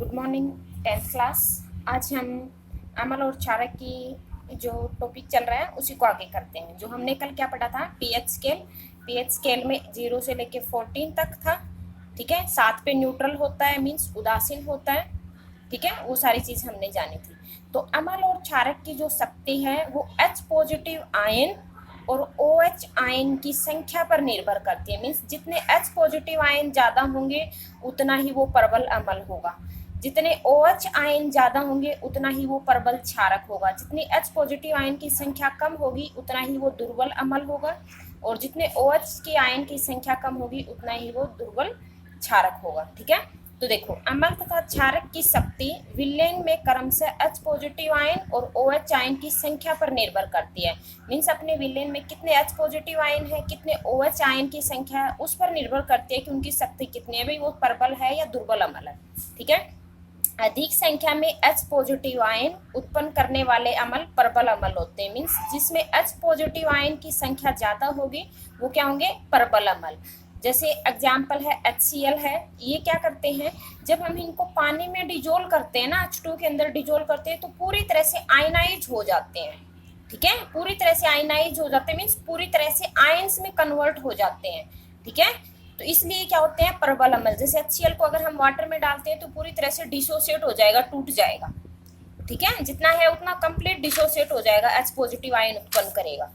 Good morning 10th class. आज हम अमल और क्षारक की जो टॉपिक चल रहा है उसी को आगे करते हैं। जो हमने कल क्या पढ़ा था, पीएच स्केल में 0 से लेके 14 तक था। ठीक है, 7 पे न्यूट्रल होता है, मीन्स उदासीन होता है। ठीक है, वो सारी चीज़ हमने जानी थी। तो अमल और क्षारक की जो शक्ति है वो H पॉजिटिव आयन और OH आयन की संख्या पर निर्भर करती है। मीन्स जितने H पॉजिटिव आयन ज़्यादा होंगे उतना ही वो प्रबल अमल होगा, जितने OH आयन ज़्यादा होंगे उतना ही वो प्रबल क्षारक होगा, जितनी H पॉजिटिव आयन की संख्या कम होगी उतना ही वो दुर्बल अमल होगा, और जितने OH की आयन की संख्या कम होगी उतना ही वो दुर्बल क्षारक होगा। ठीक है, तो देखो अम्ल तथा क्षारक की शक्ति विलयन में क्रमशः H पॉजिटिव आयन और OH आयन की संख्या पर निर्भर करती है। मीन्स अपने विलयन में कितने H पॉजिटिव आयन है, कितने OH आयन की संख्या है, उस पर निर्भर करती है कि उनकी शक्ति कितनी है, भाई वो प्रबल है या दुर्बल अम्ल है। ठीक है, अधिक संख्या में H पॉजिटिव आयन उत्पन्न करने वाले अम्ल प्रबल अम्ल होते हैं। मीन्स जिसमें H पॉजिटिव आयन की संख्या ज्यादा होगी वो क्या होंगे, प्रबल अम्ल। जैसे एग्जाम्पल है HCl है, ये क्या करते हैं, जब हम इनको पानी में डिजोल्व करते हैं ना, H2 के अंदर डिजोल्व करते हैं तो पूरी तरह से आयनाइज हो जाते हैं। ठीक है, पूरी तरह से आयनाइज हो जाते हैं, मीन्स पूरी तरह से आयंस में कन्वर्ट हो जाते हैं। ठीक है, तो इसलिए क्या होते हैं, प्रबल अम्ल। जैसे HCl को अगर हम वाटर में डालते हैं तो पूरी तरह से डिसोसिएट हो जाएगा, टूट जाएगा। ठीक है, जितना है उतना कंप्लीट डिसोसिएट हो जाएगा, H पॉजिटिव आयन उत्पन्न करेगा।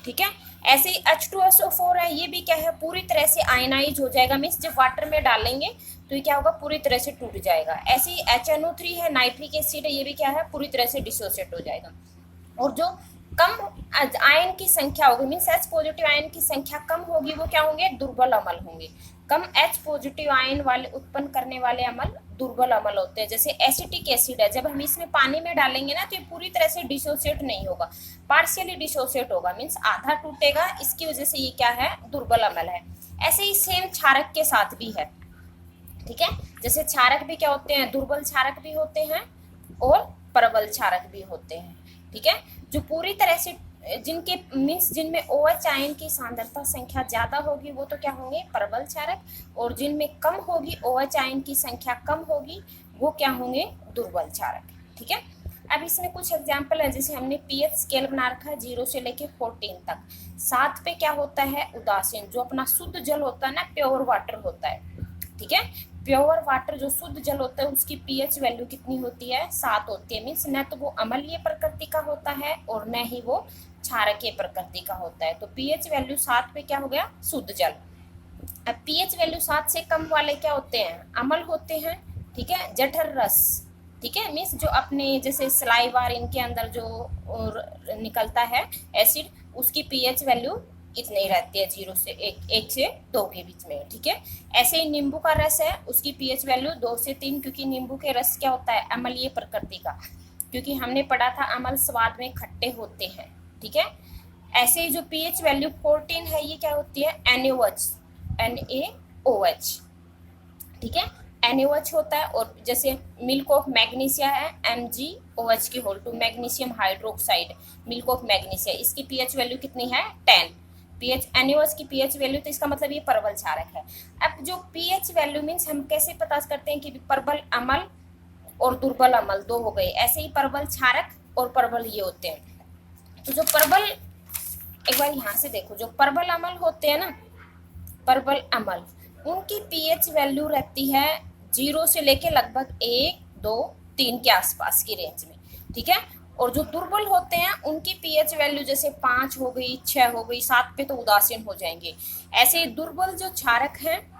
ठीक है, ऐसे ही H2SO4 है, ये भी क्या है, पूरी तरह से आयनाइज हो जाएगा। मीन्स जब वाटर में डालेंगे तो ये क्या होगा, पूरी तरह से टूट जाएगा। ऐसे ही HNO3 है, नाइट्रिक एसिड है, ये भी क्या है, पूरी तरह से डिसोसिएट हो जाएगा। और जो कम आयन की संख्या होगी, मीन्स H पॉजिटिव आयन की संख्या कम होगी, वो क्या होंगे, दुर्बल अम्ल होंगे। कम H पॉजिटिव आयन वाले उत्पन्न करने वाले अम्ल दुर्बल अम्ल होते हैं। जैसे एसिटिक एसिड है, जब हम इसमें पानी में डालेंगे ना तो ये पूरी तरह से डिसोसिएट नहीं होगा, पार्शियली डिसोसिएट होगा, मीन्स आधा टूटेगा, इसकी वजह से ये क्या है, दुर्बल अम्ल है। ऐसे ही सेम क्षारक के साथ भी है। ठीक है, जैसे क्षारक भी क्या होते हैं, दुर्बल क्षारक भी होते हैं और प्रबल क्षारक भी होते हैं। ठीक है, जो पूरी तरह से जिनके मीन्स जिनमें OH आयन की सांद्रता संख्या ज्यादा होगी वो तो क्या होंगे, प्रबल क्षारक, और जिनमें कम होगी, OH आयन की संख्या कम होगी, वो क्या होंगे, दुर्बल क्षारक। ठीक है, अब इसमें कुछ एग्जाम्पल है। जैसे हमने पीएच स्केल बना रखा है 0 से लेके 14 तक। 7 पे क्या होता है, उदासीन, जो अपना शुद्ध जल होता है ना, प्योर वाटर होता है। ठीक है, प्योर वाटर जो शुद्ध जल होता है उसकी पीएच वैल्यू कितनी होती है, 7 होती है। मीन्स न तो वो अम्लीय प्रकृति का होता है और न ही वो क्षारकीय प्रकृति का होता है। तो पीएच वैल्यू 7 पे क्या हो गया, शुद्ध जल। अब पीएच वैल्यू 7 से कम वाले क्या होते हैं, अम्ल होते हैं। ठीक है, जठर रस। ठीक है, मीन्स जो अपने जैसे सलाइवार इनके अंदर जो निकलता है एसिड, उसकी पीएच वैल्यू इतनी रहती है, 0 से 1 से 2 के बीच में। ठीक है, ऐसे ही नींबू का रस है, उसकी पीएच वैल्यू 2 से 3, क्योंकि नींबू के रस क्या होता है, अम्लीय प्रकृति का, क्योंकि हमने पढ़ा था अम्ल स्वाद में खट्टे होते हैं। ठीक है, ऐसे ही जो पीएच वैल्यू 14 है, ये क्या होती है, NaOH। ठीक है, NaOH होता है। और जैसे मिल्क ऑफ मैग्नीशिया है, MgOH की whole two, magnesium hydroxide, milk of magnesia, इसकी पीएच वैल्यू कितनी है, 10। पीएच NaOH की पीएच वैल्यू, तो इसका मतलब ये प्रबल क्षारक है। अब जो पीएच वैल्यू मीन्स हम कैसे पता करते हैं कि प्रबल अम्ल और दुर्बल अम्ल दो हो गए, ऐसे ही प्रबल क्षारक और प्रबल ये होते हैं। तो जो प्रबल, एक बार यहाँ से देखो, जो प्रबल अम्ल होते हैं ना, प्रबल अम्ल, उनकी पीएच वैल्यू रहती है 0 से लेके लगभग 1, 2, 3 के आसपास की रेंज में। ठीक है, और जो दुर्बल होते हैं उनकी पीएच वैल्यू जैसे 5 हो गई, 6 हो गई, 7 पे तो उदासीन हो जाएंगे। ऐसे दुर्बल जो क्षारक हैं,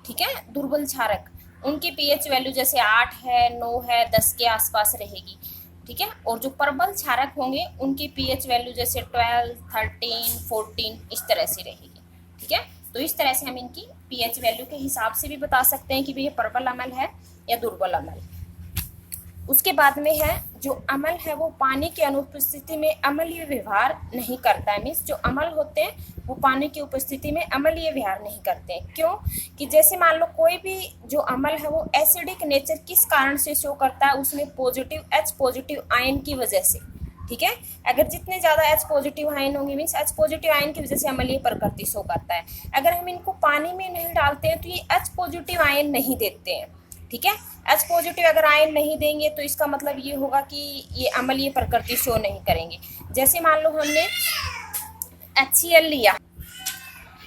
ठीक है, दुर्बल क्षारक, उनकी पीएच वैल्यू जैसे 8 है, 9 है, 10 के आसपास रहेगी। ठीक है, और जो प्रबल क्षारक होंगे उनकी पीएच वैल्यू जैसे 12, 13, 14 इस तरह से रहेगी। ठीक है, तो इस तरह से हम इनकी पीएच वैल्यू के हिसाब से भी बता सकते हैं कि भाई ये प्रबल अम्ल है या दुर्बल अम्ल। उसके बाद में है जो अम्ल है वो पानी की अनुपस्थिति में अम्लीय व्यवहार नहीं करता है। मीन्स जो अम्ल होते हैं वो पानी की उपस्थिति में अम्लीय व्यवहार नहीं करते हैं। क्यों, कि जैसे मान लो कोई भी जो अम्ल है वो एसिडिक नेचर किस कारण से शो करता है, उसमें पॉजिटिव H पॉजिटिव आयन की वजह से। ठीक है, अगर जितने ज्यादा H पॉजिटिव आयन होंगे, मीन्स H पॉजिटिव आयन की वजह से अम्लीय प्रकृति शो करता है। अगर हम इनको पानी में नहीं डालते हैं तो ये H पॉजिटिव आयन नहीं देते हैं। ठीक है। H पॉजिटिव अगर आयन नहीं देंगे तो इसका मतलब ये होगा कि ये अम्लीय प्रकृति शो नहीं करेंगे। जैसे मान लो हमने HCl लिया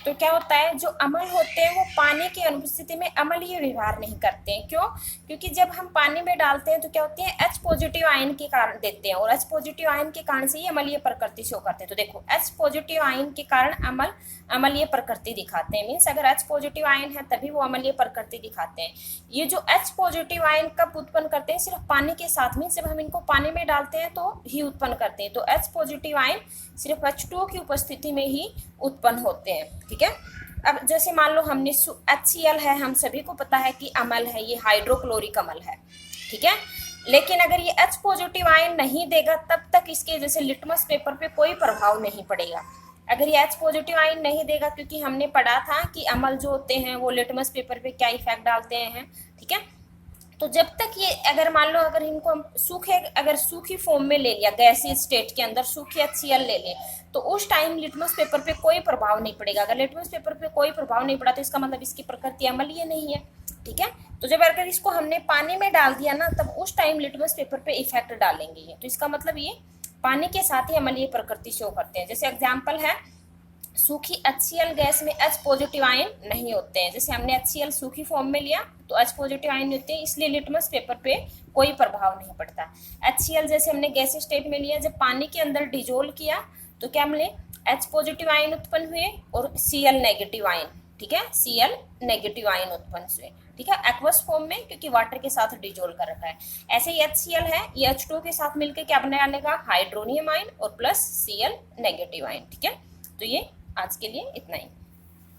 तो क्या होता है, जो अम्ल होते हैं वो पानी की अनुपस्थिति में अम्लीय व्यवहार नहीं करते हैं। क्यों? क्योंकि जब हम पानी में डालते हैं तो क्या होती है, H पॉजिटिव आयन के कारण देते हैं और H पॉजिटिव आयन के कारण से ही अम्लीय प्रकृति शो करते हैं। तो देखो H पॉजिटिव आयन के कारण अम्लीय प्रकृति दिखाते हैं, मीन्स अगर H पॉजिटिव आयन है तभी वो अम्लीय प्रकृति दिखाते हैं। ये जो H पॉजिटिव आयन कब उत्पन्न करते हैं, सिर्फ पानी के साथ में, जब हम इनको पानी में डालते हैं तो ही उत्पन्न करते हैं। तो H पॉजिटिव आयन सिर्फ H2O की उपस्थिति में ही उत्पन्न होते हैं, ठीक है। अब जैसे मान लो हमने HCl है, हम सभी को पता है कि अम्ल है, ये हाइड्रोक्लोरिक अम्ल है, ठीक है। लेकिन अगर ये H पॉजिटिव आयन नहीं देगा तब तक इसके जैसे लिटमस पेपर पे कोई प्रभाव नहीं पड़ेगा। अगर ये H पॉजिटिव आयन नहीं देगा, क्योंकि हमने पढ़ा था कि अम्ल जो होते हैं वो लिटमस पेपर पे क्या इफेक्ट डालते हैं, ठीक है। तो जब तक ये अगर मान लो अगर इनको हम सूखी फॉर्म में ले लिया, गैसीय स्टेट के अंदर सूखी HCl ले लें, तो उस टाइम लिटमस पेपर पे कोई प्रभाव नहीं पड़ेगा। अगर लिटमस पेपर पे कोई प्रभाव नहीं पड़ा तो इसका मतलब इसकी प्रकृति अम्लीय नहीं है, ठीक है। तो जब अगर इसको हमने पानी में डाल दिया ना, तब उस टाइम लिटमस पेपर पे इफेक्ट डालेंगे ये। तो इसका मतलब ये पानी के साथ ही अम्लीय प्रकृति शो करते हैं। जैसे एग्जाम्पल है, सूखी HCl गैस में H पॉजिटिव आयन नहीं होते हैं। जैसे हमने HCl सूखी फॉर्म में लिया तो H पॉजिटिव आयन होते हैं, इसलिए लिटमस पेपर पे कोई प्रभाव नहीं पड़ता। HCl जैसे हमने गैस स्टेट में लिया, जब पानी के अंदर डिजोल्व किया तो क्या मिले, H पॉजिटिव आयन उत्पन्न हुए और Cl नेगेटिव आयन, ठीक है, Cl नेगेटिव आयन उत्पन्न हुए, ठीक है, एक्वस फॉर्म में, क्योंकि वाटर के साथ डिजोल्व कर रखा है। ऐसे ही HCl है, ये H2 के साथ मिलकर क्या बनेगा, हाइड्रोनियम आयन और प्लस Cl नेगेटिव आयन, ठीक है। तो ये आज के लिए इतना ही।